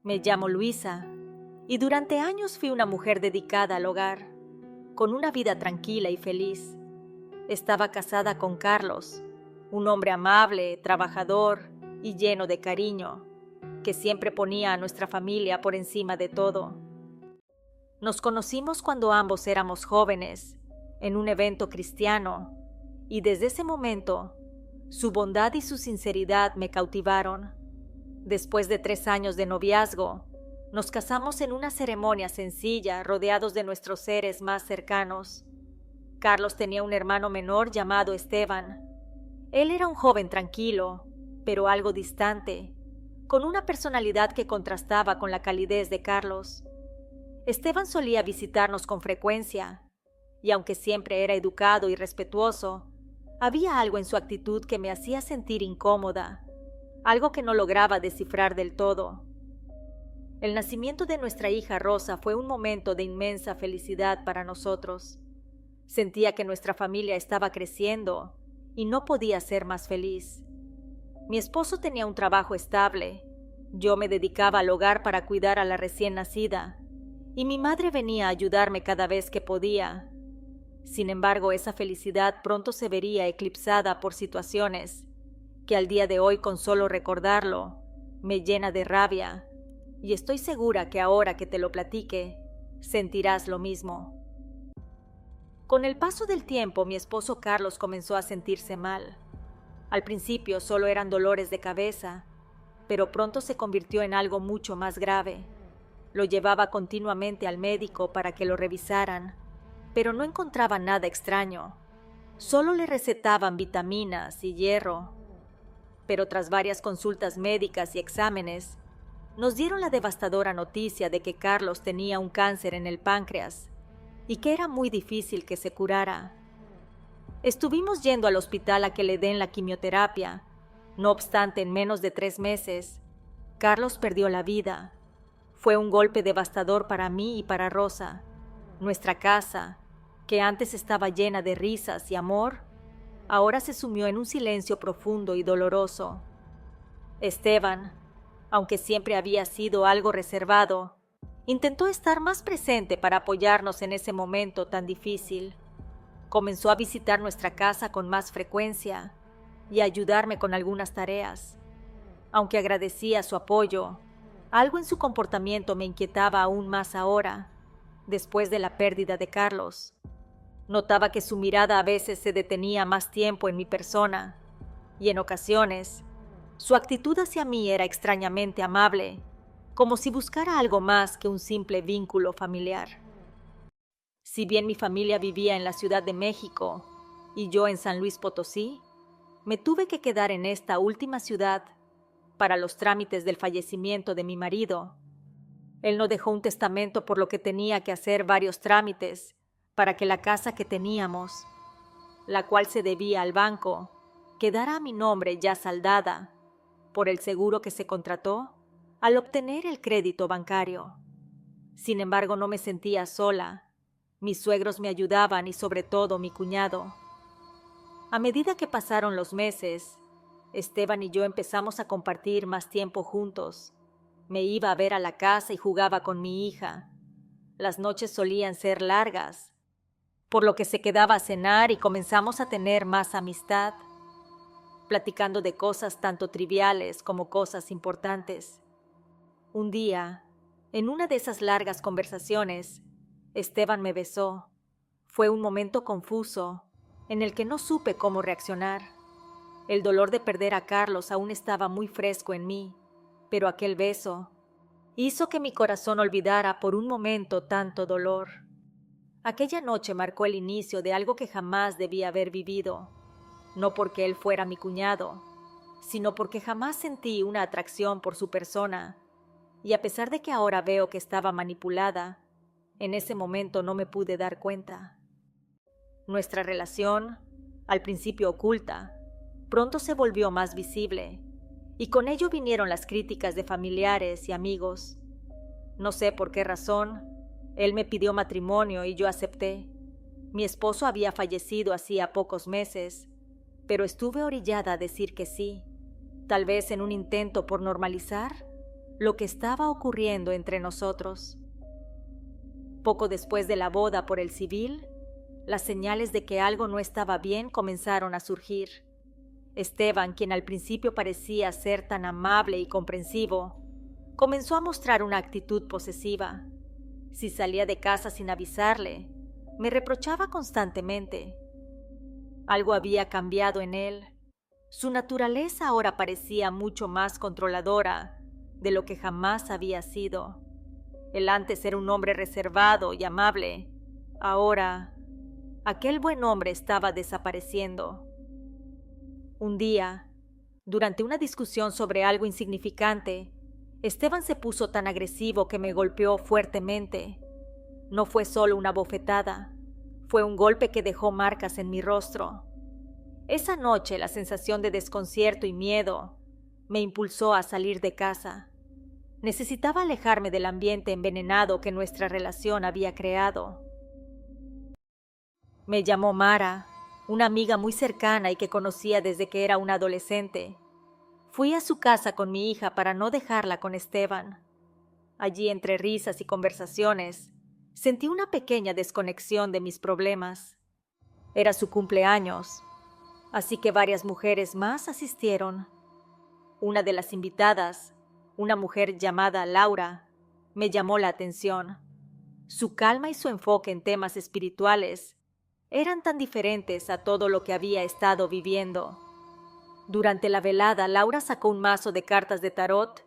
Me llamo Luisa y durante años fui una mujer dedicada al hogar, con una vida tranquila y feliz. Estaba casada con Carlos, un hombre amable, trabajador y lleno de cariño, que siempre ponía a nuestra familia por encima de todo. Nos conocimos cuando ambos éramos jóvenes, en un evento cristiano, y desde ese momento, su bondad y su sinceridad me cautivaron. Después de 3 años de noviazgo, nos casamos en una ceremonia sencilla, rodeados de nuestros seres más cercanos. Carlos tenía un hermano menor llamado Esteban. Él era un joven tranquilo, pero algo distante, con una personalidad que contrastaba con la calidez de Carlos. Esteban solía visitarnos con frecuencia, y aunque siempre era educado y respetuoso, había algo en su actitud que me hacía sentir incómoda, algo que no lograba descifrar del todo. El nacimiento de nuestra hija Rosa fue un momento de inmensa felicidad para nosotros. Sentía que nuestra familia estaba creciendo y no podía ser más feliz. Mi esposo tenía un trabajo estable, yo me dedicaba al hogar para cuidar a la recién nacida, y mi madre venía a ayudarme cada vez que podía. Sin embargo, esa felicidad pronto se vería eclipsada por situaciones que al día de hoy, con solo recordarlo, me llena de rabia, y estoy segura que ahora que te lo platique, sentirás lo mismo. Con el paso del tiempo, mi esposo Carlos comenzó a sentirse mal. Al principio solo eran dolores de cabeza, pero pronto se convirtió en algo mucho más grave. Lo llevaba continuamente al médico para que lo revisaran, pero no encontraban nada extraño. Solo le recetaban vitaminas y hierro. Pero tras varias consultas médicas y exámenes, nos dieron la devastadora noticia de que Carlos tenía un cáncer en el páncreas y que era muy difícil que se curara. Estuvimos yendo al hospital a que le den la quimioterapia. No obstante, en menos de 3 meses, Carlos perdió la vida. Fue un golpe devastador para mí y para Rosa. Nuestra casa, que antes estaba llena de risas y amor, ahora se sumió en un silencio profundo y doloroso. Esteban, aunque siempre había sido algo reservado, intentó estar más presente para apoyarnos en ese momento tan difícil. Comenzó a visitar nuestra casa con más frecuencia y a ayudarme con algunas tareas. Aunque agradecía su apoyo, algo en su comportamiento me inquietaba aún más ahora, después de la pérdida de Carlos. Notaba que su mirada a veces se detenía más tiempo en mi persona, y en ocasiones, su actitud hacia mí era extrañamente amable, como si buscara algo más que un simple vínculo familiar. Si bien mi familia vivía en la Ciudad de México y yo en San Luis Potosí, me tuve que quedar en esta última ciudad para los trámites del fallecimiento de mi marido. Él no dejó un testamento, por lo que tenía que hacer varios trámites para que la casa que teníamos, la cual se debía al banco, quedara a mi nombre ya saldada por el seguro que se contrató al obtener el crédito bancario. Sin embargo, no me sentía sola. Mis suegros me ayudaban y sobre todo mi cuñado. A medida que pasaron los meses, Esteban y yo empezamos a compartir más tiempo juntos. Me iba a ver a la casa y jugaba con mi hija. Las noches solían ser largas, por lo que se quedaba a cenar y comenzamos a tener más amistad, platicando de cosas tanto triviales como cosas importantes. Un día, en una de esas largas conversaciones, Esteban me besó. Fue un momento confuso, en el que no supe cómo reaccionar. El dolor de perder a Carlos aún estaba muy fresco en mí, pero aquel beso hizo que mi corazón olvidara por un momento tanto dolor. Aquella noche marcó el inicio de algo que jamás debía haber vivido, no porque él fuera mi cuñado, sino porque jamás sentí una atracción por su persona, y a pesar de que ahora veo que estaba manipulada, en ese momento no me pude dar cuenta. Nuestra relación, al principio oculta, pronto se volvió más visible, y con ello vinieron las críticas de familiares y amigos. No sé por qué razón, él me pidió matrimonio y yo acepté. Mi esposo había fallecido hacía pocos meses, pero estuve orillada a decir que sí, tal vez en un intento por normalizar lo que estaba ocurriendo entre nosotros. Poco después de la boda por el civil, las señales de que algo no estaba bien comenzaron a surgir. Esteban, quien al principio parecía ser tan amable y comprensivo, comenzó a mostrar una actitud posesiva. Si salía de casa sin avisarle, me reprochaba constantemente. Algo había cambiado en él. Su naturaleza ahora parecía mucho más controladora de lo que jamás había sido. Él antes era un hombre reservado y amable. Ahora, aquel buen hombre estaba desapareciendo. Un día, durante una discusión sobre algo insignificante, Esteban se puso tan agresivo que me golpeó fuertemente. No fue solo una bofetada, fue un golpe que dejó marcas en mi rostro. Esa noche la sensación de desconcierto y miedo me impulsó a salir de casa. Necesitaba alejarme del ambiente envenenado que nuestra relación había creado. Me llamó Mara, una amiga muy cercana y que conocía desde que era una adolescente. Fui a su casa con mi hija para no dejarla con Esteban. Allí, entre risas y conversaciones, sentí una pequeña desconexión de mis problemas. Era su cumpleaños, así que varias mujeres más asistieron. Una de las invitadas, una mujer llamada Laura, me llamó la atención. Su calma y su enfoque en temas espirituales eran tan diferentes a todo lo que había estado viviendo. Durante la velada, Laura sacó un mazo de cartas de tarot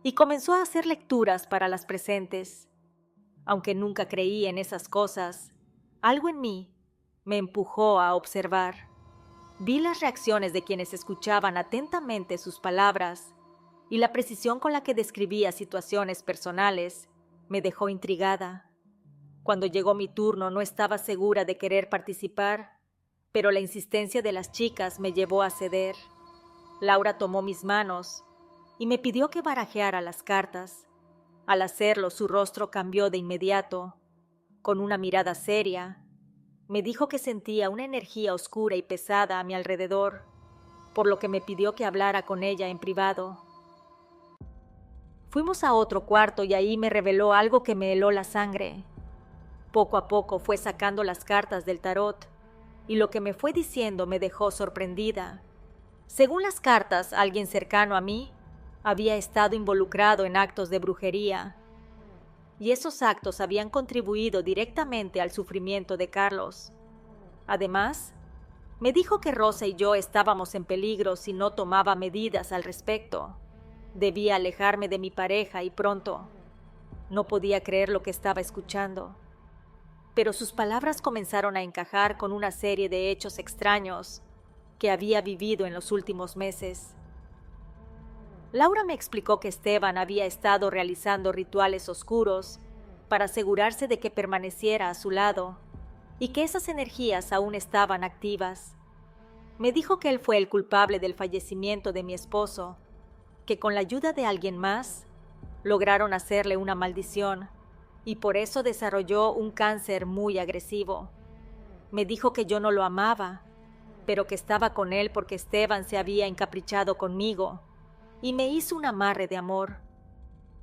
y comenzó a hacer lecturas para las presentes. Aunque nunca creí en esas cosas, algo en mí me empujó a observar. Vi las reacciones de quienes escuchaban atentamente sus palabras y la precisión con la que describía situaciones personales me dejó intrigada. Cuando llegó mi turno no estaba segura de querer participar, pero la insistencia de las chicas me llevó a ceder. Laura tomó mis manos y me pidió que barajeara las cartas. Al hacerlo, su rostro cambió de inmediato. Con una mirada seria, me dijo que sentía una energía oscura y pesada a mi alrededor, por lo que me pidió que hablara con ella en privado. Fuimos a otro cuarto y ahí me reveló algo que me heló la sangre. Poco a poco fue sacando las cartas del tarot, y lo que me fue diciendo me dejó sorprendida. Según las cartas, alguien cercano a mí había estado involucrado en actos de brujería, y esos actos habían contribuido directamente al sufrimiento de Carlos. Además, me dijo que Rosa y yo estábamos en peligro si no tomaba medidas al respecto. Debía alejarme de mi pareja y pronto. No podía creer lo que estaba escuchando. Pero sus palabras comenzaron a encajar con una serie de hechos extraños que había vivido en los últimos meses. Laura me explicó que Esteban había estado realizando rituales oscuros para asegurarse de que permaneciera a su lado y que esas energías aún estaban activas. Me dijo que él fue el culpable del fallecimiento de mi esposo, que con la ayuda de alguien más lograron hacerle una maldición y por eso desarrolló un cáncer muy agresivo. Me dijo que yo no lo amaba, pero que estaba con él porque Esteban se había encaprichado conmigo y me hizo un amarre de amor.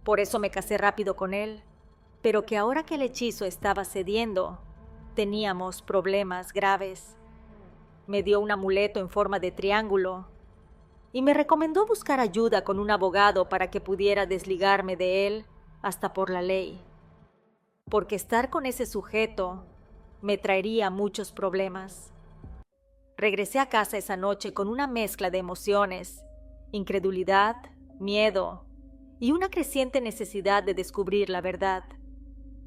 Por eso me casé rápido con él, pero que ahora que el hechizo estaba cediendo, teníamos problemas graves. Me dio un amuleto en forma de triángulo y me recomendó buscar ayuda con un abogado para que pudiera desligarme de él hasta por la ley, porque estar con ese sujeto me traería muchos problemas. Regresé a casa esa noche con una mezcla de emociones, incredulidad, miedo y una creciente necesidad de descubrir la verdad.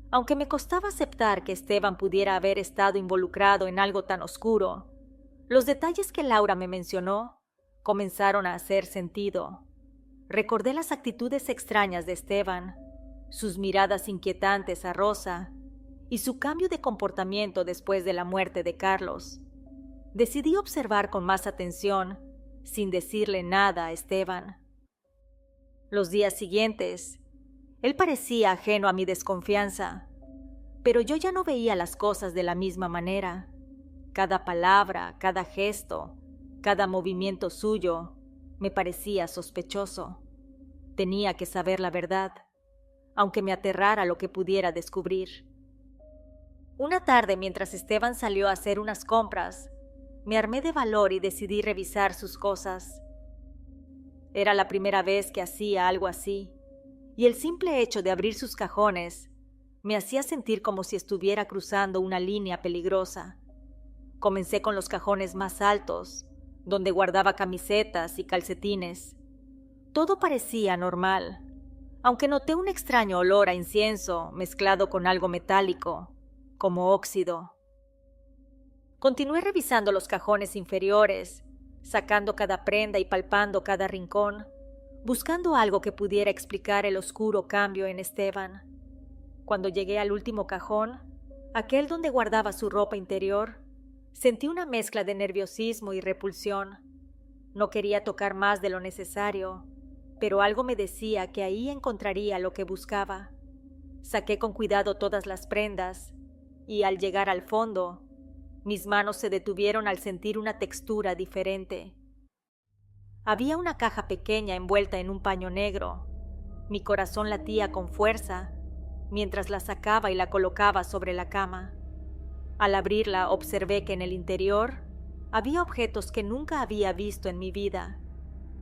Aunque me costaba aceptar que Esteban pudiera haber estado involucrado en algo tan oscuro, los detalles que Laura me mencionó comenzaron a hacer sentido. Recordé las actitudes extrañas de Esteban, sus miradas inquietantes a Rosa y su cambio de comportamiento después de la muerte de Carlos. Decidí observar con más atención, sin decirle nada a Esteban. Los días siguientes, él parecía ajeno a mi desconfianza, pero yo ya no veía las cosas de la misma manera. Cada palabra, cada gesto, cada movimiento suyo me parecía sospechoso. Tenía que saber la verdad, aunque me aterrara lo que pudiera descubrir. Una tarde, mientras Esteban salió a hacer unas compras, me armé de valor y decidí revisar sus cosas. Era la primera vez que hacía algo así, y el simple hecho de abrir sus cajones me hacía sentir como si estuviera cruzando una línea peligrosa. Comencé con los cajones más altos, donde guardaba camisetas y calcetines. Todo parecía normal, aunque noté un extraño olor a incienso mezclado con algo metálico, como óxido. Continué revisando los cajones inferiores, sacando cada prenda y palpando cada rincón, buscando algo que pudiera explicar el oscuro cambio en Esteban. Cuando llegué al último cajón, aquel donde guardaba su ropa interior, sentí una mezcla de nerviosismo y repulsión. No quería tocar más de lo necesario, pero algo me decía que ahí encontraría lo que buscaba. Saqué con cuidado todas las prendas, y al llegar al fondo, mis manos se detuvieron al sentir una textura diferente. Había una caja pequeña envuelta en un paño negro. Mi corazón latía con fuerza mientras la sacaba y la colocaba sobre la cama. Al abrirla observé que en el interior había objetos que nunca había visto en mi vida.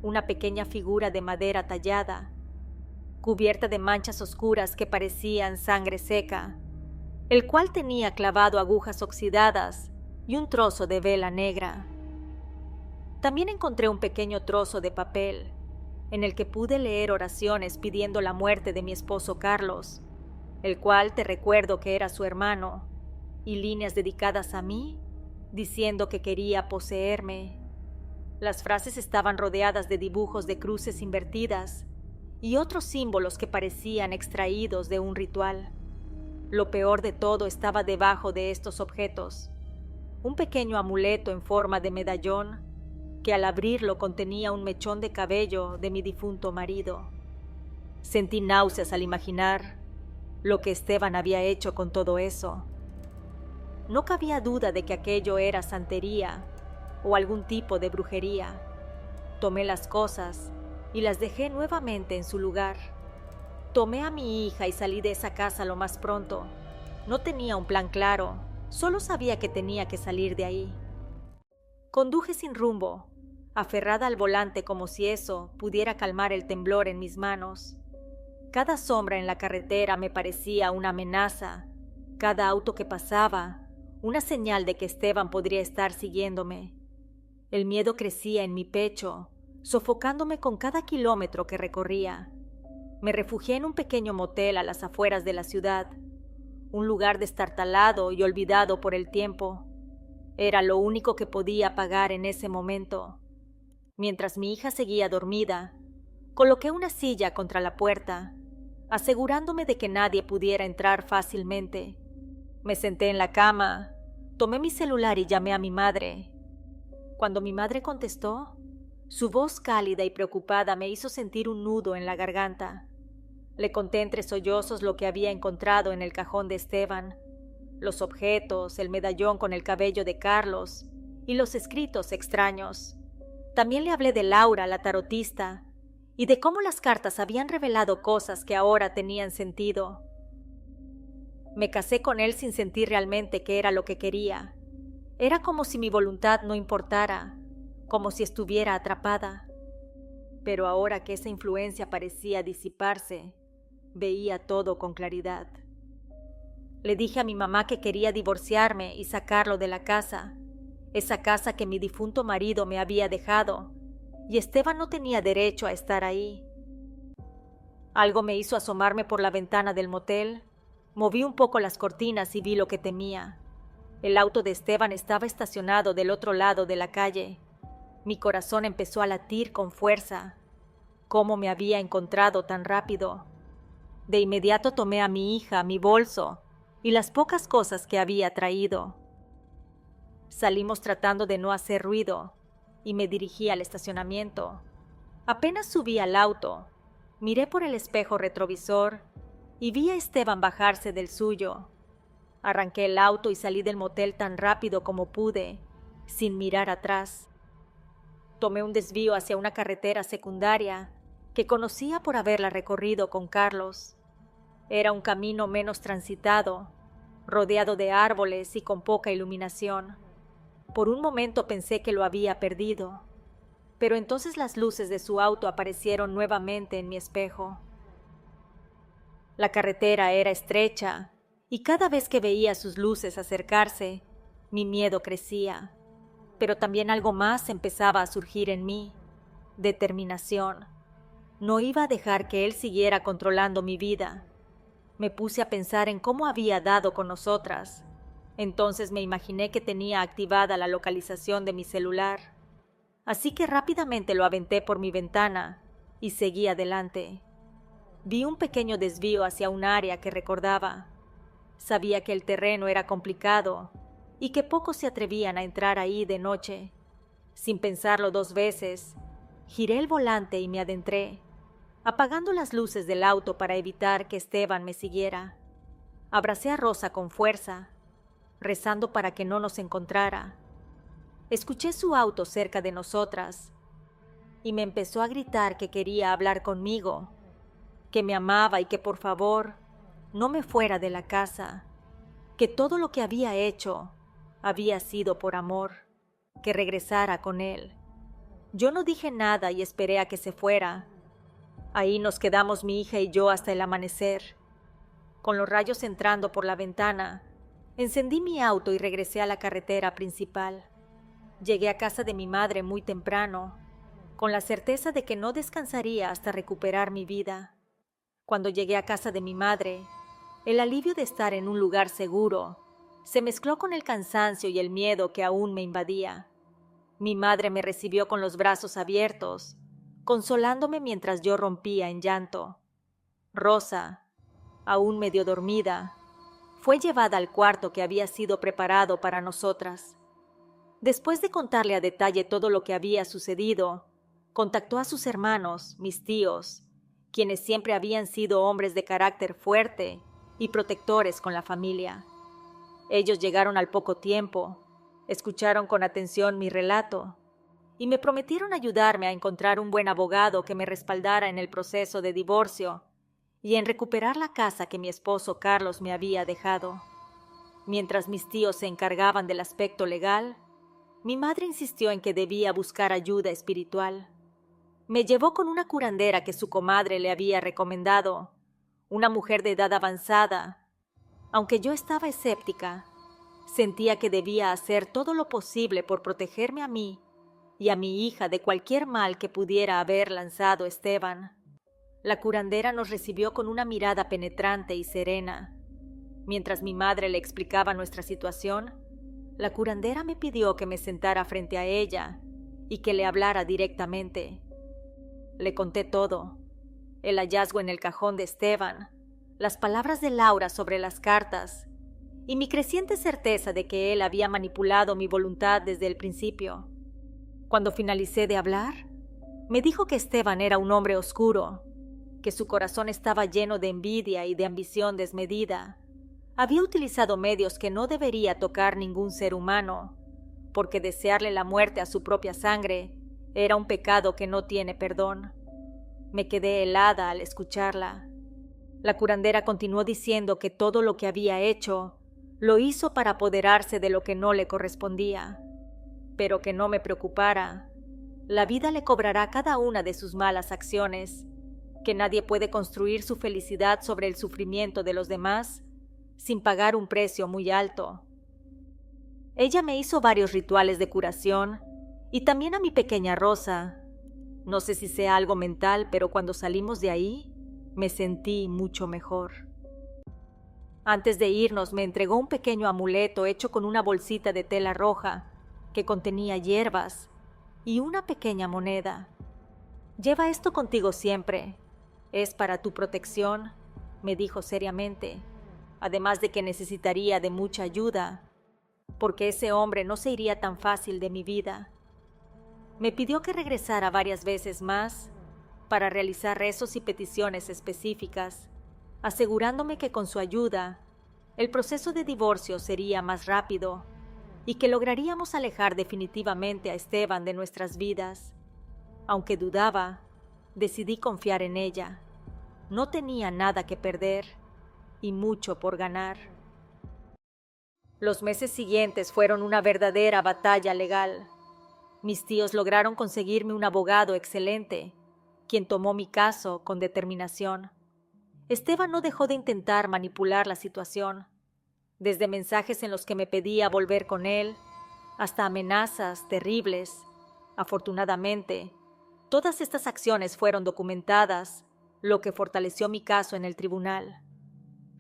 Una pequeña figura de madera tallada, cubierta de manchas oscuras que parecían sangre seca, el cual tenía clavado agujas oxidadas y un trozo de vela negra. También encontré un pequeño trozo de papel, en el que pude leer oraciones pidiendo la muerte de mi esposo Carlos, el cual te recuerdo que era su hermano, y líneas dedicadas a mí, diciendo que quería poseerme. Las frases estaban rodeadas de dibujos de cruces invertidas y otros símbolos que parecían extraídos de un ritual. Lo peor de todo estaba debajo de estos objetos, un pequeño amuleto en forma de medallón que al abrirlo contenía un mechón de cabello de mi difunto marido. Sentí náuseas al imaginar lo que Esteban había hecho con todo eso. No cabía duda de que aquello era santería o algún tipo de brujería. Tomé las cosas y las dejé nuevamente en su lugar. Tomé a mi hija y salí de esa casa lo más pronto. No tenía un plan claro, solo sabía que tenía que salir de ahí. Conduje sin rumbo, aferrada al volante como si eso pudiera calmar el temblor en mis manos. Cada sombra en la carretera me parecía una amenaza, cada auto que pasaba, una señal de que Esteban podría estar siguiéndome. El miedo crecía en mi pecho, sofocándome con cada kilómetro que recorría. Me refugié en un pequeño motel a las afueras de la ciudad, un lugar destartalado y olvidado por el tiempo. Era lo único que podía pagar en ese momento. Mientras mi hija seguía dormida, coloqué una silla contra la puerta, asegurándome de que nadie pudiera entrar fácilmente. Me senté en la cama, tomé mi celular y llamé a mi madre. Cuando mi madre contestó, su voz cálida y preocupada me hizo sentir un nudo en la garganta. Le conté entre sollozos lo que había encontrado en el cajón de Esteban, los objetos, el medallón con el cabello de Carlos y los escritos extraños. También le hablé de Laura, la tarotista, y de cómo las cartas habían revelado cosas que ahora tenían sentido. Me casé con él sin sentir realmente que era lo que quería. Era como si mi voluntad no importara, como si estuviera atrapada. Pero ahora que esa influencia parecía disiparse, veía todo con claridad. Le dije a mi mamá que quería divorciarme y sacarlo de la casa, esa casa que mi difunto marido me había dejado, y Esteban no tenía derecho a estar ahí. Algo me hizo asomarme por la ventana del motel, moví un poco las cortinas y vi lo que temía. El auto de Esteban estaba estacionado del otro lado de la calle. Mi corazón empezó a latir con fuerza. ¿Cómo me había encontrado tan rápido? De inmediato tomé a mi hija, mi bolso y las pocas cosas que había traído. Salimos tratando de no hacer ruido y me dirigí al estacionamiento. Apenas subí al auto, miré por el espejo retrovisor y vi a Esteban bajarse del suyo. Arranqué el auto y salí del motel tan rápido como pude, sin mirar atrás. Tomé un desvío hacia una carretera secundaria que conocía por haberla recorrido con Carlos. Era un camino menos transitado, rodeado de árboles y con poca iluminación. Por un momento pensé que lo había perdido, pero entonces las luces de su auto aparecieron nuevamente en mi espejo. La carretera era estrecha, y cada vez que veía sus luces acercarse, mi miedo crecía. Pero también algo más empezaba a surgir en mí: determinación. No iba a dejar que él siguiera controlando mi vida. Me puse a pensar en cómo había dado con nosotras. Entonces me imaginé que tenía activada la localización de mi celular. Así que rápidamente lo aventé por mi ventana y seguí adelante. Vi un pequeño desvío hacia un área que recordaba. Sabía que el terreno era complicado y que pocos se atrevían a entrar ahí de noche. Sin pensarlo 2 veces, giré el volante y me adentré, apagando las luces del auto para evitar que Esteban me siguiera. Abracé a Rosa con fuerza, rezando para que no nos encontrara. Escuché su auto cerca de nosotras y me empezó a gritar que quería hablar conmigo, que me amaba y que por favor no me fuera de la casa, que todo lo que había hecho había sido por amor, que regresara con él. Yo no dije nada y esperé a que se fuera. Ahí nos quedamos mi hija y yo hasta el amanecer. Con los rayos entrando por la ventana, encendí mi auto y regresé a la carretera principal. Llegué a casa de mi madre muy temprano, con la certeza de que no descansaría hasta recuperar mi vida. Cuando llegué a casa de mi madre, el alivio de estar en un lugar seguro se mezcló con el cansancio y el miedo que aún me invadía. Mi madre me recibió con los brazos abiertos, consolándome mientras yo rompía en llanto. Rosa, aún medio dormida, fue llevada al cuarto que había sido preparado para nosotras. Después de contarle a detalle todo lo que había sucedido, contactó a sus hermanos, mis tíos, quienes siempre habían sido hombres de carácter fuerte y protectores con la familia. Ellos llegaron al poco tiempo, escucharon con atención mi relato y me prometieron ayudarme a encontrar un buen abogado que me respaldara en el proceso de divorcio y en recuperar la casa que mi esposo Carlos me había dejado. Mientras mis tíos se encargaban del aspecto legal, mi madre insistió en que debía buscar ayuda espiritual. Me llevó con una curandera que su comadre le había recomendado, una mujer de edad avanzada. Aunque yo estaba escéptica, sentía que debía hacer todo lo posible por protegerme a mí y a mi hija de cualquier mal que pudiera haber lanzado Esteban. La curandera nos recibió con una mirada penetrante y serena. Mientras mi madre le explicaba nuestra situación, la curandera me pidió que me sentara frente a ella y que le hablara directamente. Le conté todo: el hallazgo en el cajón de Esteban, las palabras de Laura sobre las cartas y mi creciente certeza de que él había manipulado mi voluntad desde el principio. Cuando finalicé de hablar, me dijo que Esteban era un hombre oscuro, que su corazón estaba lleno de envidia y de ambición desmedida. Había utilizado medios que no debería tocar ningún ser humano, porque desearle la muerte a su propia sangre era un pecado que no tiene perdón. Me quedé helada al escucharla. La curandera continuó diciendo que todo lo que había hecho lo hizo para apoderarse de lo que no le correspondía, pero que no me preocupara. La vida le cobrará cada una de sus malas acciones, que nadie puede construir su felicidad sobre el sufrimiento de los demás sin pagar un precio muy alto. Ella me hizo varios rituales de curación y también a mi pequeña Rosa. No sé si sea algo mental, pero cuando salimos de ahí, me sentí mucho mejor. Antes de irnos me entregó un pequeño amuleto hecho con una bolsita de tela roja que contenía hierbas y una pequeña moneda. «Lleva esto contigo siempre. Es para tu protección», me dijo seriamente, además de que necesitaría de mucha ayuda, porque ese hombre no se iría tan fácil de mi vida. Me pidió que regresara varias veces más para realizar rezos y peticiones específicas, asegurándome que con su ayuda el proceso de divorcio sería más rápido y que lograríamos alejar definitivamente a Esteban de nuestras vidas. Aunque dudaba, Decidí confiar en ella. No tenía nada que perder y mucho por ganar. Los meses siguientes fueron una verdadera batalla legal. Mis tíos lograron conseguirme un abogado excelente, quien tomó mi caso con determinación. Esteban no dejó de intentar manipular la situación, desde mensajes en los que me pedía volver con él, hasta amenazas terribles. Afortunadamente, todas estas acciones fueron documentadas, lo que fortaleció mi caso en el tribunal.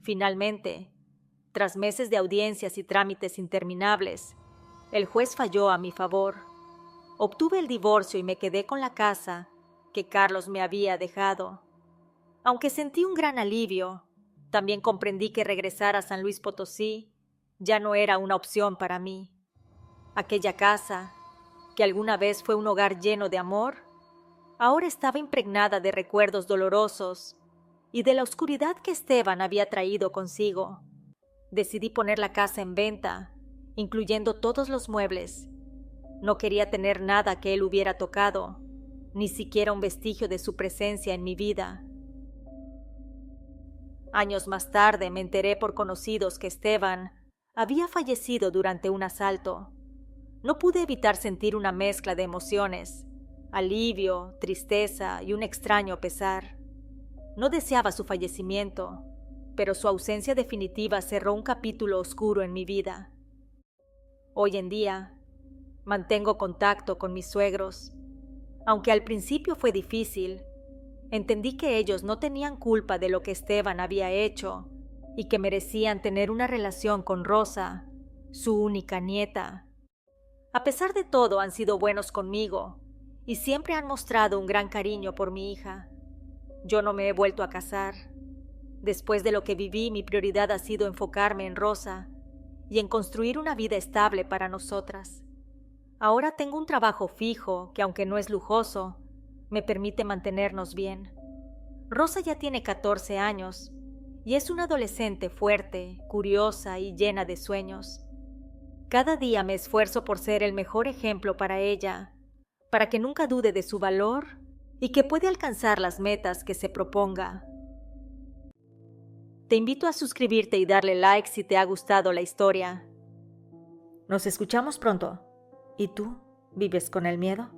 Finalmente, tras meses de audiencias y trámites interminables, el juez falló a mi favor. Obtuve el divorcio y me quedé con la casa que Carlos me había dejado. Aunque sentí un gran alivio, también comprendí que regresar a San Luis Potosí ya no era una opción para mí. Aquella casa, que alguna vez fue un hogar lleno de amor, ahora estaba impregnada de recuerdos dolorosos y de la oscuridad que Esteban había traído consigo. Decidí poner la casa en venta, incluyendo todos los muebles. No quería tener nada que él hubiera tocado, ni siquiera un vestigio de su presencia en mi vida. Años más tarde me enteré por conocidos que Esteban había fallecido durante un asalto. No pude evitar sentir una mezcla de emociones, alivio, tristeza y un extraño pesar. No deseaba su fallecimiento, pero su ausencia definitiva cerró un capítulo oscuro en mi vida. Hoy en día, mantengo contacto con mis suegros. Aunque al principio fue difícil, entendí que ellos no tenían culpa de lo que Esteban había hecho y que merecían tener una relación con Rosa, su única nieta. A pesar de todo, han sido buenos conmigo y siempre han mostrado un gran cariño por mi hija. Yo no me he vuelto a casar. Después de lo que viví, mi prioridad ha sido enfocarme en Rosa y en construir una vida estable para nosotras. Ahora tengo un trabajo fijo que, aunque no es lujoso, me permite mantenernos bien. Rosa ya tiene 14 años y es una adolescente fuerte, curiosa y llena de sueños. Cada día me esfuerzo por ser el mejor ejemplo para ella, para que nunca dude de su valor y que puede alcanzar las metas que se proponga. Te invito a suscribirte y darle like si te ha gustado la historia. Nos escuchamos pronto. ¿Y tú? ¿Vives con el miedo?